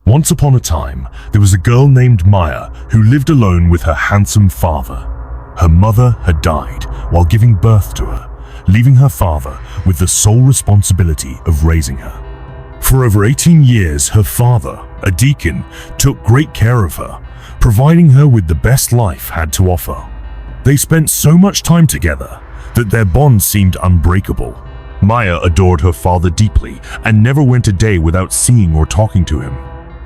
Once upon a time, there was a girl named Maya who lived alone with her handsome father. Her mother had died while giving birth to her, leaving her father with the sole responsibility of raising her. For over 18 years, her father, a deacon, took great care of her, providing her with the best life had to offer. They spent so much time together that their bond seemed unbreakable. Maya adored her father deeply and never went a day without seeing or talking to him.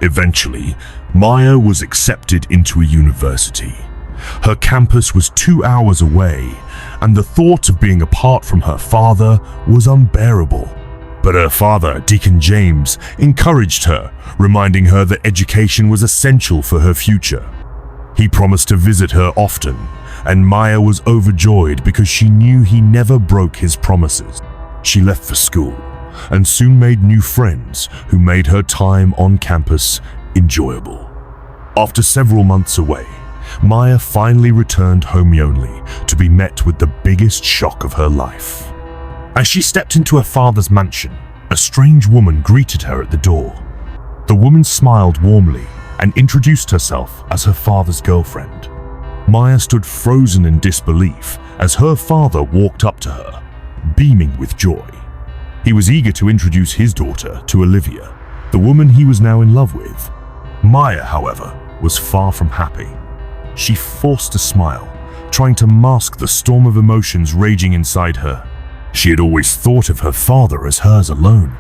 Eventually, Maya was accepted into a university. Her campus was 2 hours away, and the thought of being apart from her father was unbearable. But her father, Deacon James, encouraged her, reminding her that education was essential for her future. He promised to visit her often, and Maya was overjoyed because she knew he never broke his promises. She left for school and soon made new friends who made her time on campus enjoyable. After several months away, Maya finally returned home only to be met with the biggest shock of her life. As she stepped into her father's mansion, a strange woman greeted her at the door. The woman smiled warmly and introduced herself as her father's girlfriend. Maya stood frozen in disbelief as her father walked up to her, beaming with joy. He was eager to introduce his daughter to Olivia, the woman he was now in love with. Maya, however, was far from happy. She forced a smile, trying to mask the storm of emotions raging inside her. She had always thought of her father as hers alone,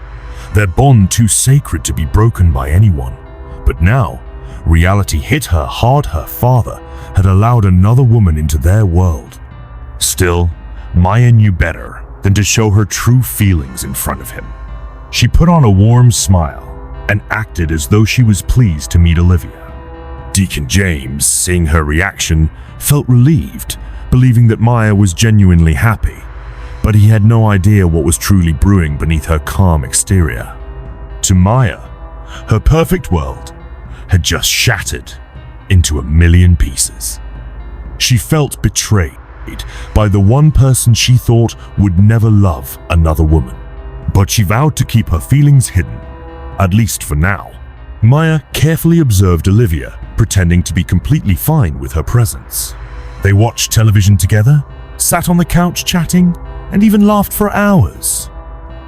their bond too sacred to be broken by anyone. But now, reality hit her hard. Her father had allowed another woman into their world. Still, Maya knew better than to show her true feelings in front of him. She put on a warm smile and acted as though she was pleased to meet Olivia. Deacon James, seeing her reaction, felt relieved, believing that Maya was genuinely happy. But he had no idea what was truly brewing beneath her calm exterior. To Maya, her perfect world had just shattered into a million pieces. She felt betrayed by the one person she thought would never love another woman. But she vowed to keep her feelings hidden, at least for now. Maya carefully observed Olivia, pretending to be completely fine with her presence. They watched television together, sat on the couch chatting, and even laughed for hours.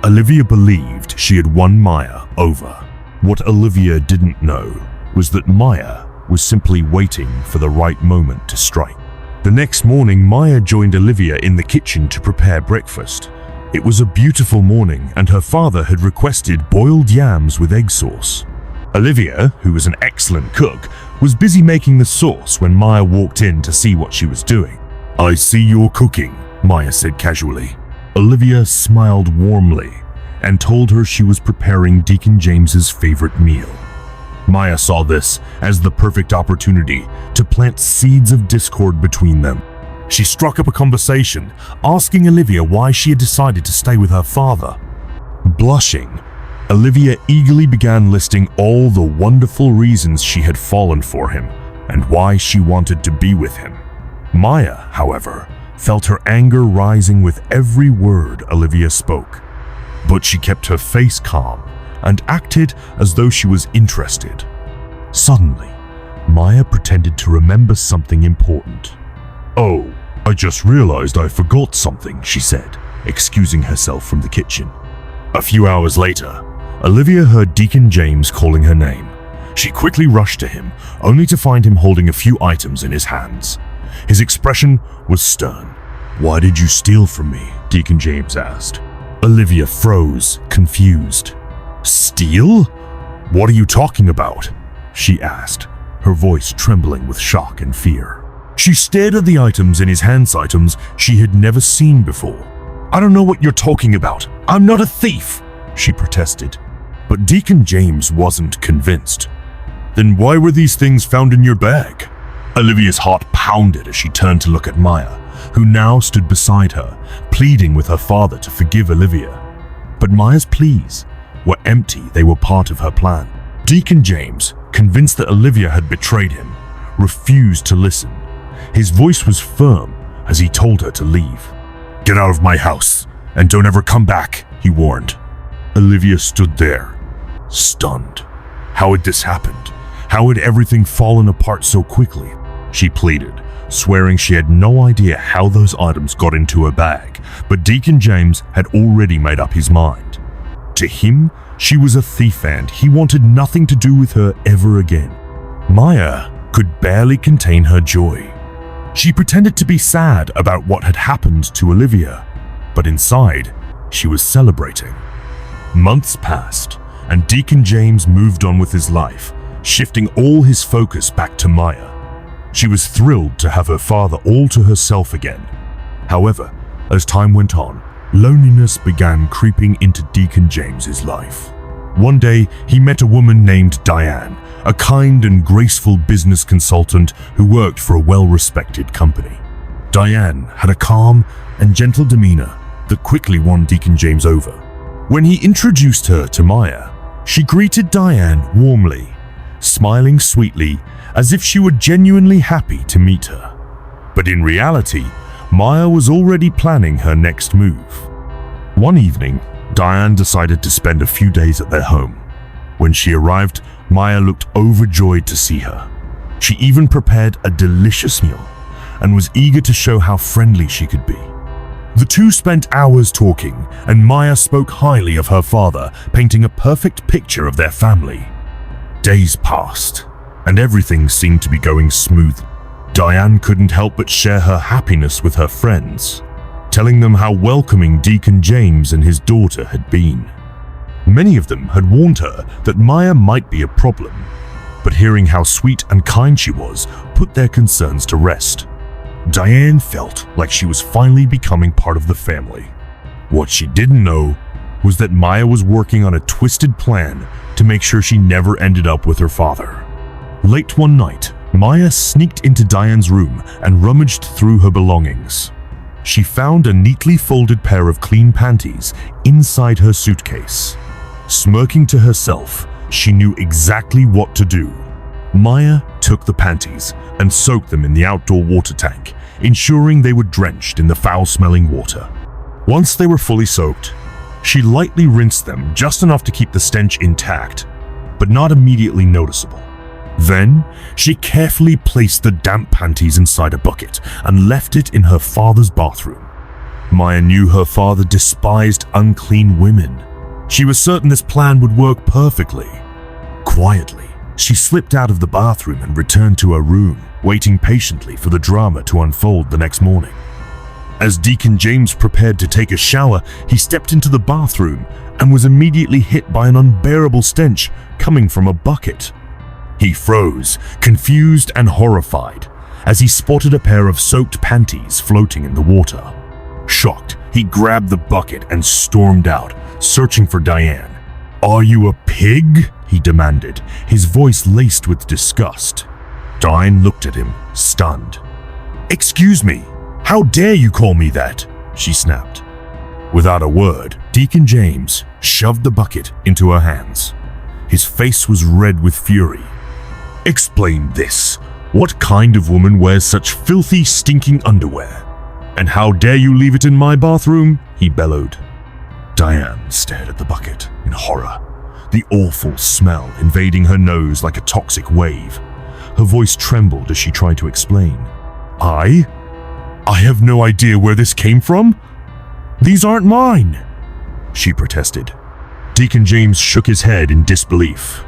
Olivia believed she had won Maya over. What Olivia didn't know was that Maya was simply waiting for the right moment to strike. The next morning, Maya joined Olivia in the kitchen to prepare breakfast. It was a beautiful morning, and her father had requested boiled yams with egg sauce. Olivia, who was an excellent cook, was busy making the sauce when Maya walked in to see what she was doing. "I see you're cooking," Maya said casually. Olivia smiled warmly and told her she was preparing Deacon James's favorite meal. Maya saw this as the perfect opportunity to plant seeds of discord between them. She struck up a conversation, asking Olivia why she had decided to stay with her father. Blushing, Olivia eagerly began listing all the wonderful reasons she had fallen for him and why she wanted to be with him. Maya, however, felt her anger rising with every word Olivia spoke. But she kept her face calm and acted as though she was interested. Suddenly, Maya pretended to remember something important. "Oh, I just realized I forgot something," she said, excusing herself from the kitchen. A few hours later, Olivia heard Deacon James calling her name. She quickly rushed to him, only to find him holding a few items in his hands. His expression was stern. "Why did you steal from me?" Deacon James asked. Olivia froze, confused. "Steal? What are you talking about?" she asked, her voice trembling with shock and fear. She stared at the items in his hands, items she had never seen before. "I don't know what you're talking about. I'm not a thief," she protested. But Deacon James wasn't convinced. "Then why were these things found in your bag?" Olivia's heart pounded as she turned to look at Maya, who now stood beside her, pleading with her father to forgive Olivia. But Maya's pleas were empty. They were part of her plan. Deacon James, convinced that Olivia had betrayed him, refused to listen. His voice was firm as he told her to leave. "Get out of my house and don't ever come back," he warned. Olivia stood there, stunned. How had this happened? How had everything fallen apart so quickly? She pleaded, swearing she had no idea how those items got into her bag, but Deacon James had already made up his mind. To him, she was a thief and he wanted nothing to do with her ever again. Maya could barely contain her joy. She pretended to be sad about what had happened to Olivia, but inside, she was celebrating. Months passed, and Deacon James moved on with his life, shifting all his focus back to Maya. She was thrilled to have her father all to herself again. However, as time went on, loneliness began creeping into Deacon James's life. One day, he met a woman named Diane, a kind and graceful business consultant who worked for a well-respected company. Diane had a calm and gentle demeanor that quickly won Deacon James over. When he introduced her to Maya, she greeted Diane warmly, smiling sweetly as if she were genuinely happy to meet her. But in reality, Maya was already planning her next move. One evening, Diane decided to spend a few days at their home. When she arrived, Maya looked overjoyed to see her. She even prepared a delicious meal and was eager to show how friendly she could be. The two spent hours talking, and Maya spoke highly of her father, painting a perfect picture of their family. Days passed, and everything seemed to be going smoothly. Diane couldn't help but share her happiness with her friends, telling them how welcoming Deacon James and his daughter had been. Many of them had warned her that Maya might be a problem, but hearing how sweet and kind she was put their concerns to rest. Diane felt like she was finally becoming part of the family. What she didn't know was that Maya was working on a twisted plan to make sure she never ended up with her father. Late one night, Maya sneaked into Diane's room and rummaged through her belongings. She found a neatly folded pair of clean panties inside her suitcase. Smirking to herself, she knew exactly what to do. Maya took the panties and soaked them in the outdoor water tank, ensuring they were drenched in the foul-smelling water. Once they were fully soaked, she lightly rinsed them just enough to keep the stench intact, but not immediately noticeable. Then, she carefully placed the damp panties inside a bucket and left it in her father's bathroom. Maya knew her father despised unclean women. She was certain this plan would work perfectly. Quietly, she slipped out of the bathroom and returned to her room, waiting patiently for the drama to unfold the next morning. As Deacon James prepared to take a shower, he stepped into the bathroom and was immediately hit by an unbearable stench coming from a bucket. He froze, confused and horrified, as he spotted a pair of soaked panties floating in the water. Shocked, he grabbed the bucket and stormed out, searching for Diane. "Are you a pig?" he demanded, his voice laced with disgust. Diane looked at him, stunned. "Excuse me, how dare you call me that?" she snapped. Without a word, Deacon James shoved the bucket into her hands. His face was red with fury. "Explain this. What kind of woman wears such filthy, stinking underwear? And how dare you leave it in my bathroom?" he bellowed. Diane stared at the bucket in horror, the awful smell invading her nose like a toxic wave. Her voice trembled as she tried to explain. I have no idea where this came from. These aren't mine," she protested. Deacon James shook his head in disbelief.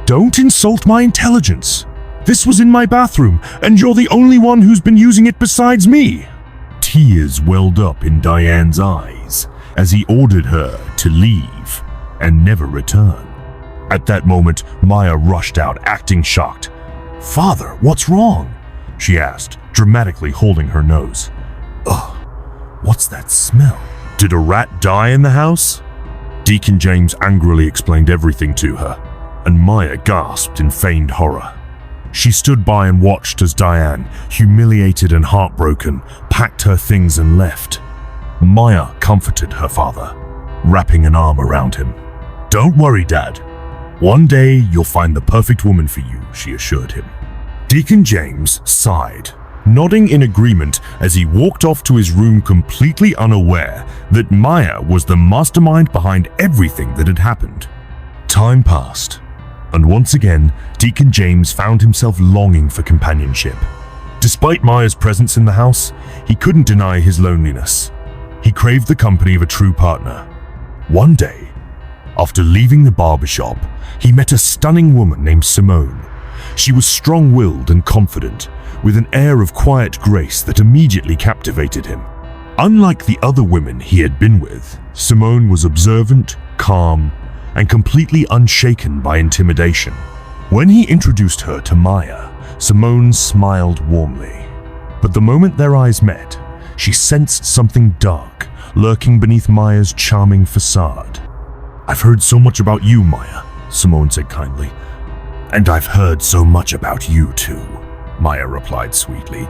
"Don't insult my intelligence. This was in my bathroom, and you're the only one who's been using it besides me." Tears welled up in Diane's eyes as he ordered her to leave and never return. At that moment, Maya rushed out, acting shocked. "Father, what's wrong?" she asked, dramatically holding her nose. "Ugh, what's that smell? Did a rat die in the house?" Deacon James angrily explained everything to her, and Maya gasped in feigned horror. She stood by and watched as Diane, humiliated and heartbroken, packed her things and left. Maya comforted her father, wrapping an arm around him. "Don't worry, Dad. One day you'll find the perfect woman for you," she assured him. Deacon James sighed, nodding in agreement as he walked off to his room, completely unaware that Maya was the mastermind behind everything that had happened. Time passed, And once again, Deacon James found himself longing for companionship. Despite Maya's presence in the house, he couldn't deny his loneliness. He craved the company of a true partner. One day, after leaving the barbershop, he met a stunning woman named Simone. She was strong-willed and confident, with an air of quiet grace that immediately captivated him. Unlike the other women he had been with, Simone was observant, calm, and completely unshaken by intimidation. When he introduced her to Maya, Simone smiled warmly. But the moment their eyes met, she sensed something dark lurking beneath Maya's charming facade. "I've heard so much about you, Maya," Simone said kindly. "And I've heard so much about you too," Maya replied sweetly,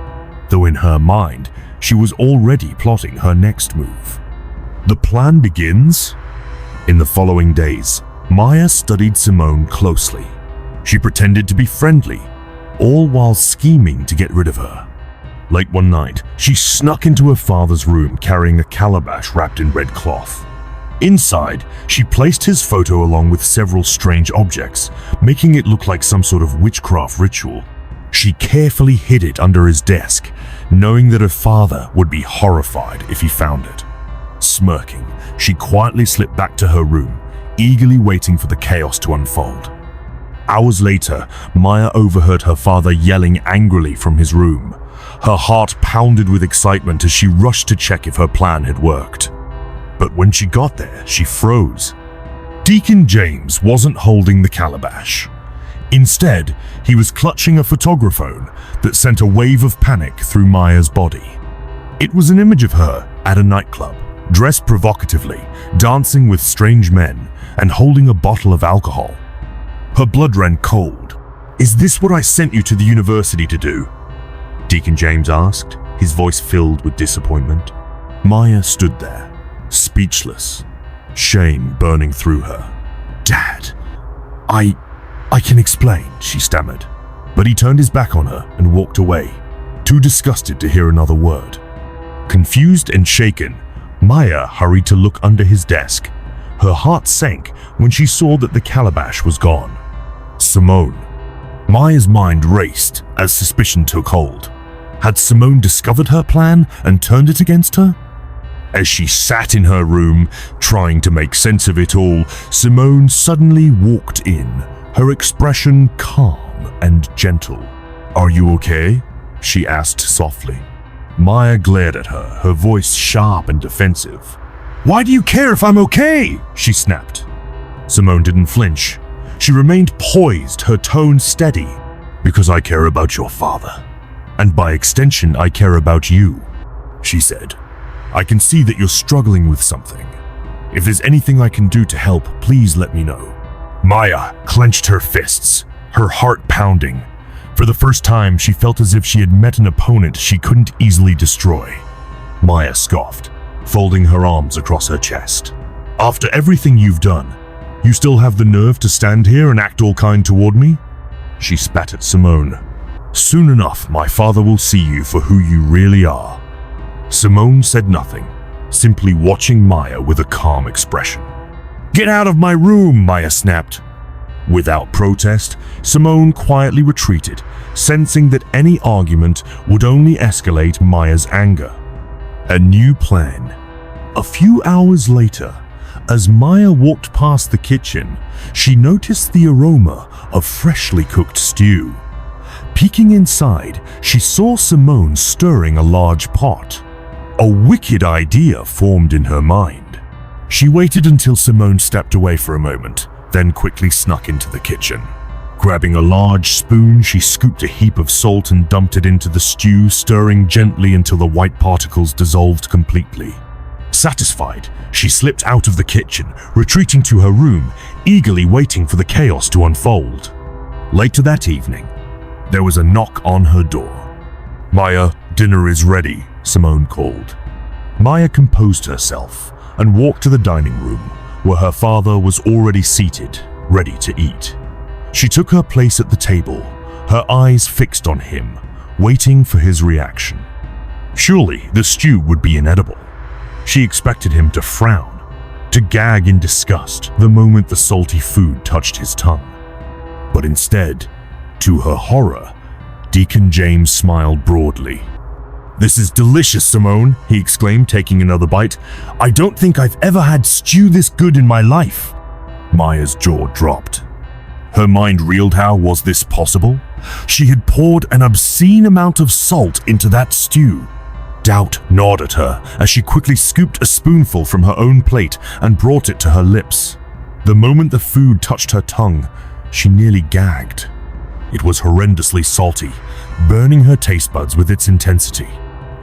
though in her mind, she was already plotting her next move. The plan begins. In the following days, Maya studied Simone closely. She pretended to be friendly, all while scheming to get rid of her. Late one night, she snuck into her father's room carrying a calabash wrapped in red cloth. Inside, she placed his photo along with several strange objects, making it look like some sort of witchcraft ritual. She carefully hid it under his desk, knowing that her father would be horrified if he found it. Smirking, she quietly slipped back to her room, eagerly waiting for the chaos to unfold. Hours later, Maya overheard her father yelling angrily from his room. Her heart pounded with excitement as she rushed to check if her plan had worked. But when she got there, she froze. Deacon James wasn't holding the calabash. Instead, he was clutching a photographer that sent a wave of panic through Maya's body. It was an image of her at a nightclub, dressed provocatively, dancing with strange men, and holding a bottle of alcohol. Her blood ran cold. "Is this what I sent you to the university to do?" Deacon James asked, his voice filled with disappointment. Maya stood there, speechless, shame burning through her. "Dad, I can explain," she stammered. But he turned his back on her and walked away, too disgusted to hear another word. Confused and shaken, Maya hurried to look under his desk. Her heart sank when she saw that the calabash was gone. Simone. Maya's mind raced as suspicion took hold. Had Simone discovered her plan and turned it against her? As she sat in her room, trying to make sense of it all, Simone suddenly walked in, her expression calm and gentle. "Are you okay?" she asked softly. Maya glared at her, her voice sharp and defensive. "Why do you care if I'm okay?" she snapped. Simone didn't flinch. She remained poised, her tone steady. "Because I care about your father. And by extension, I care about you," she said. "I can see that you're struggling with something. If there's anything I can do to help, please let me know." Maya clenched her fists, her heart pounding. For the first time, she felt as if she had met an opponent she couldn't easily destroy. Maya scoffed, folding her arms across her chest. "After everything you've done, you still have the nerve to stand here and act all kind toward me?" She spat at Simone. "Soon enough, my father will see you for who you really are." Simone said nothing, simply watching Maya with a calm expression. "Get out of my room," Maya snapped. Without protest, Simone quietly retreated, sensing that any argument would only escalate Maya's anger. A new plan. A few hours later, as Maya walked past the kitchen, she noticed the aroma of freshly cooked stew. Peeking inside, she saw Simone stirring a large pot. A wicked idea formed in her mind. She waited until Simone stepped away for a moment, then quickly snuck into the kitchen. Grabbing a large spoon, she scooped a heap of salt and dumped it into the stew, stirring gently until the white particles dissolved completely. Satisfied, she slipped out of the kitchen, retreating to her room, eagerly waiting for the chaos to unfold. Later that evening, there was a knock on her door. "Maya, dinner is ready," Simone called. Maya composed herself and walked to the dining room, where her father was already seated, ready to eat. She took her place at the table, her eyes fixed on him, waiting for his reaction. Surely the stew would be inedible. She expected him to frown, to gag in disgust the moment the salty food touched his tongue. But instead, to her horror, Deacon James smiled broadly. "This is delicious, Simone," he exclaimed, taking another bite. "I don't think I've ever had stew this good in my life." Maya's jaw dropped. Her mind reeled. How was this possible? She had poured an obscene amount of salt into that stew. Doubt gnawed at her as she quickly scooped a spoonful from her own plate and brought it to her lips. The moment the food touched her tongue, she nearly gagged. It was horrendously salty, burning her taste buds with its intensity.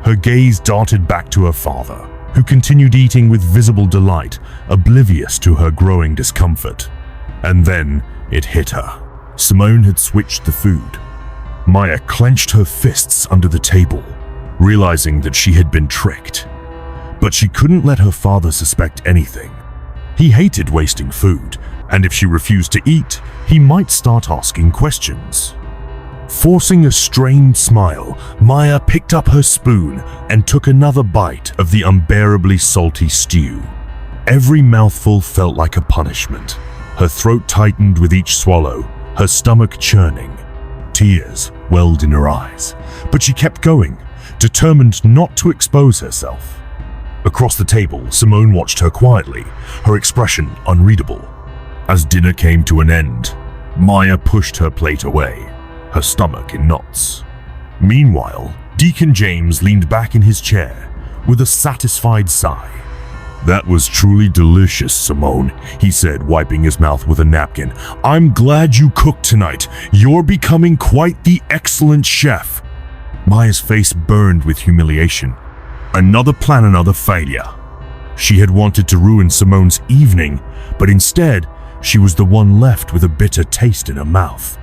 Her gaze darted back to her father, who continued eating with visible delight, oblivious to her growing discomfort. And then it hit her. Simone had switched the food. Maya clenched her fists under the table, realizing that she had been tricked. But she couldn't let her father suspect anything. He hated wasting food, and if she refused to eat, he might start asking questions. Forcing a strained smile, Maya picked up her spoon and took another bite of the unbearably salty stew. Every mouthful felt like a punishment. Her throat tightened with each swallow, her stomach churning. Tears welled in her eyes, but she kept going, determined not to expose herself. Across the table, Simone watched her quietly, her expression unreadable. As dinner came to an end, Maya pushed her plate away, her stomach in knots. Meanwhile, Deacon James leaned back in his chair with a satisfied sigh. "That was truly delicious, Simone," he said, wiping his mouth with a napkin. "I'm glad you cooked tonight. You're becoming quite the excellent chef." Maya's face burned with humiliation. Another plan, another failure. She had wanted to ruin Simone's evening, but instead, she was the one left with a bitter taste in her mouth.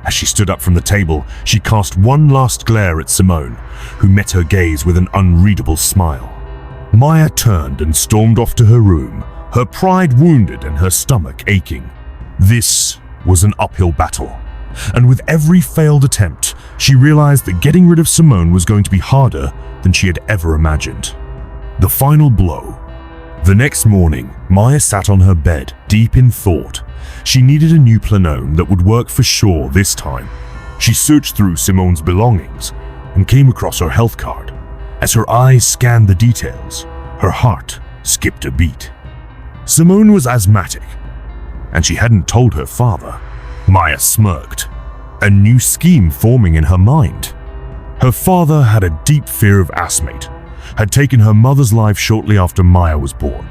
As she stood up from the table, she cast one last glare at Simone, who met her gaze with an unreadable smile. Maya turned and stormed off to her room, her pride wounded and her stomach aching. This was an uphill battle, and with every failed attempt, she realized that getting rid of Simone was going to be harder than she had ever imagined. The final blow. The next morning, Maya sat on her bed, deep in thought. She needed a new planone that would work for sure this time. She searched through Simone's belongings and came across her health card. As her eyes scanned the details, her heart skipped a beat. Simone was asthmatic, and she hadn't told her father. Maya smirked, a new scheme forming in her mind. Her father had a deep fear of asthmate, had taken her mother's life shortly after Maya was born.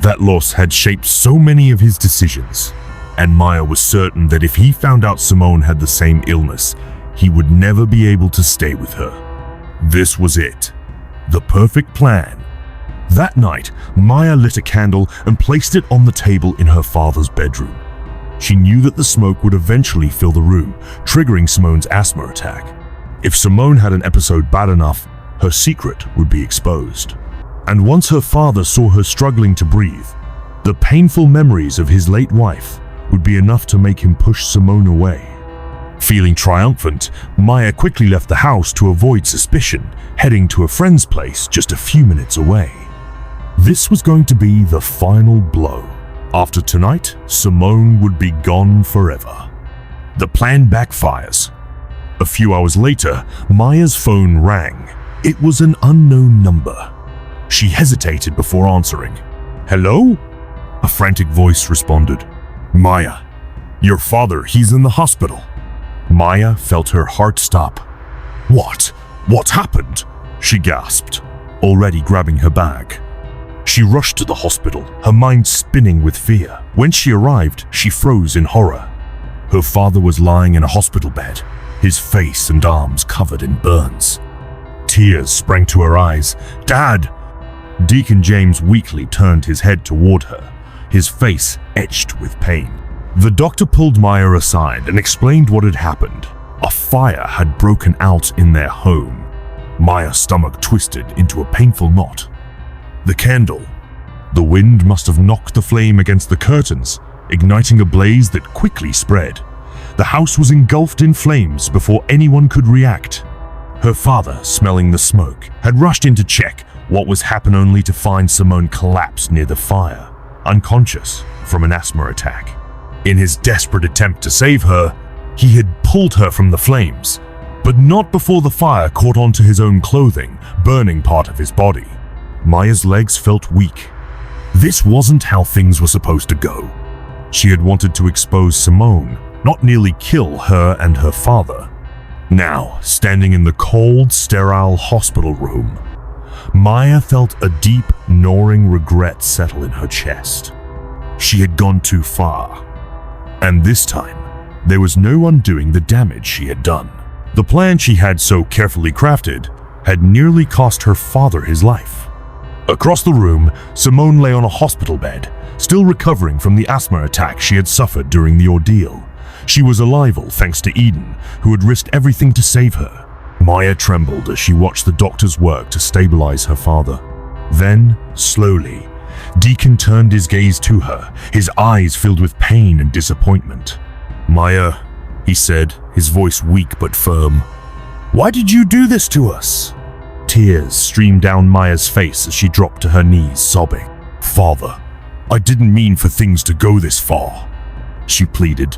That loss had shaped so many of his decisions, and Maya was certain that if he found out Simone had the same illness, he would never be able to stay with her. This was it, the perfect plan. That night, Maya lit a candle and placed it on the table in her father's bedroom. She knew that the smoke would eventually fill the room, triggering Simone's asthma attack. If Simone had an episode bad enough, her secret would be exposed. And once her father saw her struggling to breathe, the painful memories of his late wife would be enough to make him push Simone away. Feeling triumphant, Maya quickly left the house to avoid suspicion, heading to a friend's place just a few minutes away. This was going to be the final blow. After tonight, Simone would be gone forever. The plan backfires. A few hours later, Maya's phone rang. It was an unknown number. She hesitated before answering. "Hello?" A frantic voice responded. "Maya, your father, he's in the hospital." Maya felt her heart stop. What? What happened?" she gasped, already grabbing her bag. She rushed to the hospital, her mind spinning with fear. When she arrived, she froze in horror. Her father was lying in a hospital bed, his face and arms covered in burns. Tears sprang to her eyes. "Dad!" Deacon James weakly turned his head toward her, his face etched with pain. The doctor pulled Maya aside and explained what had happened. A fire had broken out in their home. Maya's stomach twisted into a painful knot. The candle. The wind must have knocked the flame against the curtains, igniting a blaze that quickly spread. The house was engulfed in flames before anyone could react. Her father, smelling the smoke, had rushed in to check what was happening, only to find Simone collapsed near the fire, unconscious from an asthma attack. In his desperate attempt to save her, He had pulled her from the flames, but not before the fire caught onto his own clothing, burning part of his body. Maya's legs felt weak. This wasn't how things were supposed to go. She had wanted to expose Simone, not nearly kill her and her father. Now, standing in the cold, sterile hospital room, Maya felt a deep, gnawing regret settle in her chest. She had gone too far, and this time, there was no undoing the damage she had done. The plan she had so carefully crafted had nearly cost her father his life. Across the room, Simone lay on a hospital bed, still recovering from the asthma attack she had suffered during the ordeal. She was alive all thanks to Eden, who had risked everything to save her. Maya trembled as she watched the doctors work to stabilize her father. Then, slowly, Deacon turned his gaze to her, his eyes filled with pain and disappointment. "Maya," he said, his voice weak but firm, "why did you do this to us?" Tears streamed down Maya's face as she dropped to her knees, sobbing. "Father, I didn't mean for things to go this far," she pleaded.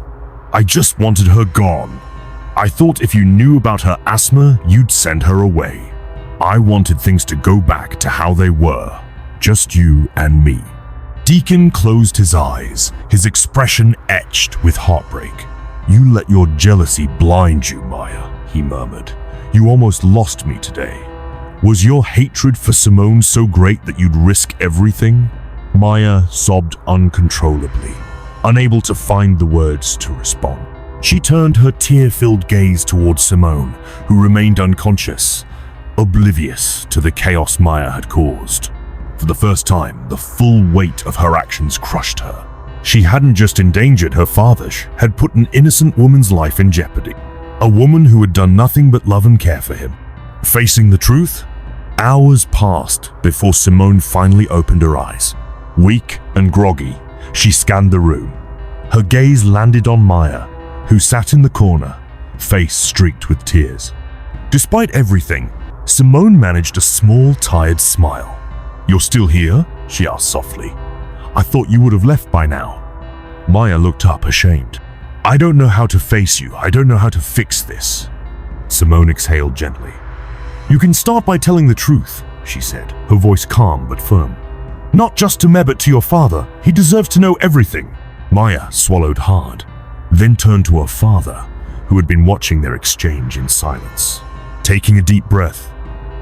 "I just wanted her gone. I thought if you knew about her asthma, you'd send her away. I wanted things to go back to how they were, just you and me." Deacon closed his eyes, his expression etched with heartbreak. "You let your jealousy blind you, Maya," he murmured. "You almost lost me today. Was your hatred for Simone so great that you'd risk everything?" Maya sobbed uncontrollably, unable to find the words to respond. She turned her tear-filled gaze towards Simone, who remained unconscious, oblivious to the chaos Maya had caused. For the first time, the full weight of her actions crushed her. She hadn't just endangered her father, she had put an innocent woman's life in jeopardy. A woman who had done nothing but love and care for him. Facing the truth, hours passed before Simone finally opened her eyes. Weak and groggy, she scanned the room. Her gaze landed on Maya, who sat in the corner, face streaked with tears. Despite everything, Simone managed a small, tired smile. "You're still here?" she asked softly. "I thought you would have left by now." Maya looked up, ashamed. "I don't know how to face you. I don't know how to fix this." Simone exhaled gently. "You can start by telling the truth," she said, her voice calm but firm. "Not just to Meb, to your father. He deserves to know everything." Maya swallowed hard, then turned to her father, who had been watching their exchange in silence. Taking a deep breath,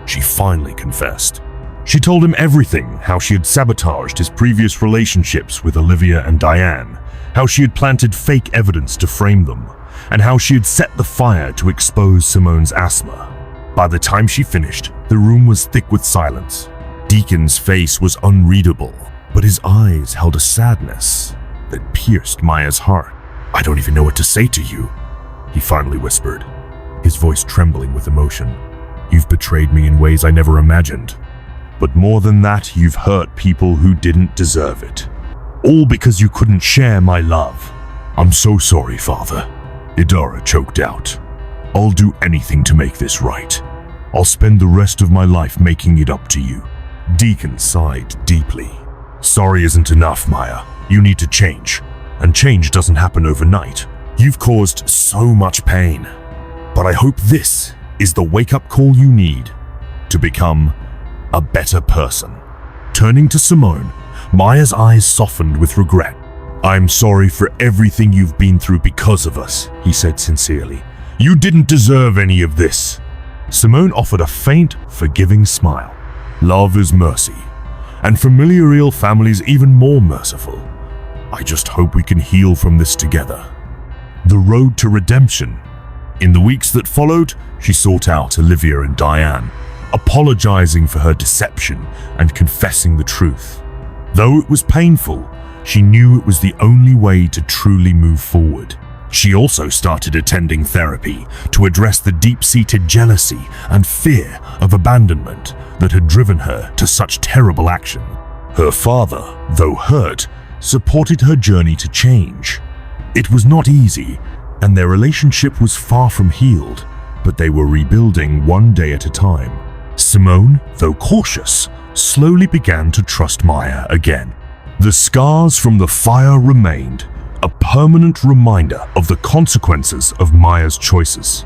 she finally confessed. She told him everything, how she had sabotaged his previous relationships with Olivia and Diane, how she had planted fake evidence to frame them, and how she had set the fire to expose Simone's asthma. By the time she finished, the room was thick with silence. Deacon's face was unreadable, but his eyes held a sadness that pierced Maya's heart. "I don't even know what to say to you," he finally whispered, his voice trembling with emotion. "You've betrayed me in ways I never imagined. But more than that, you've hurt people who didn't deserve it. All because you couldn't share my love. I'm so sorry, Father." Idara choked out. "I'll do anything to make this right. I'll spend the rest of my life making it up to you." Deacon sighed deeply. "Sorry isn't enough, Maya. You need to change. And change doesn't happen overnight. You've caused so much pain. But I hope this is the wake-up call you need to become a better person." Turning to Simone, Maya's eyes softened with regret. "I'm sorry for everything you've been through because of us," he said sincerely. "You didn't deserve any of this." Simone offered a faint, forgiving smile. "Love is mercy, and familial families even more merciful. I just hope we can heal from this together." The road to redemption. In the weeks that followed, she sought out Olivia and Diane, apologizing for her deception and confessing the truth. Though it was painful, she knew it was the only way to truly move forward. She also started attending therapy to address the deep-seated jealousy and fear of abandonment that had driven her to such terrible action. Her father, though hurt, supported her journey to change. It was not easy, and their relationship was far from healed, but they were rebuilding one day at a time. Simone, though cautious, slowly began to trust Maya again. The scars from the fire remained, a permanent reminder of the consequences of Maya's choices.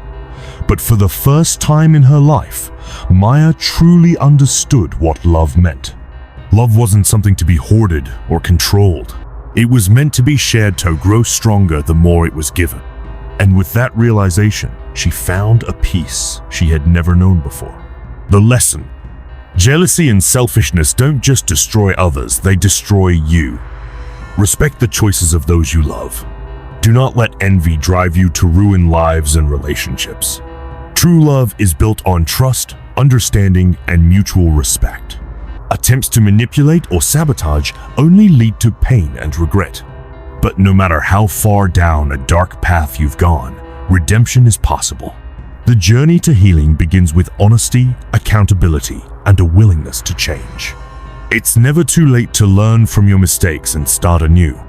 But for the first time in her life, Maya truly understood what love meant. Love wasn't something to be hoarded or controlled. It was meant to be shared to grow stronger the more it was given. And with that realization, she found a peace she had never known before. The lesson: jealousy and selfishness don't just destroy others, they destroy you. Respect the choices of those you love. Do not let envy drive you to ruin lives and relationships. True love is built on trust, understanding, and mutual respect. Attempts to manipulate or sabotage only lead to pain and regret. But no matter how far down a dark path you've gone, redemption is possible. The journey to healing begins with honesty, accountability, and a willingness to change. It's never too late to learn from your mistakes and start anew.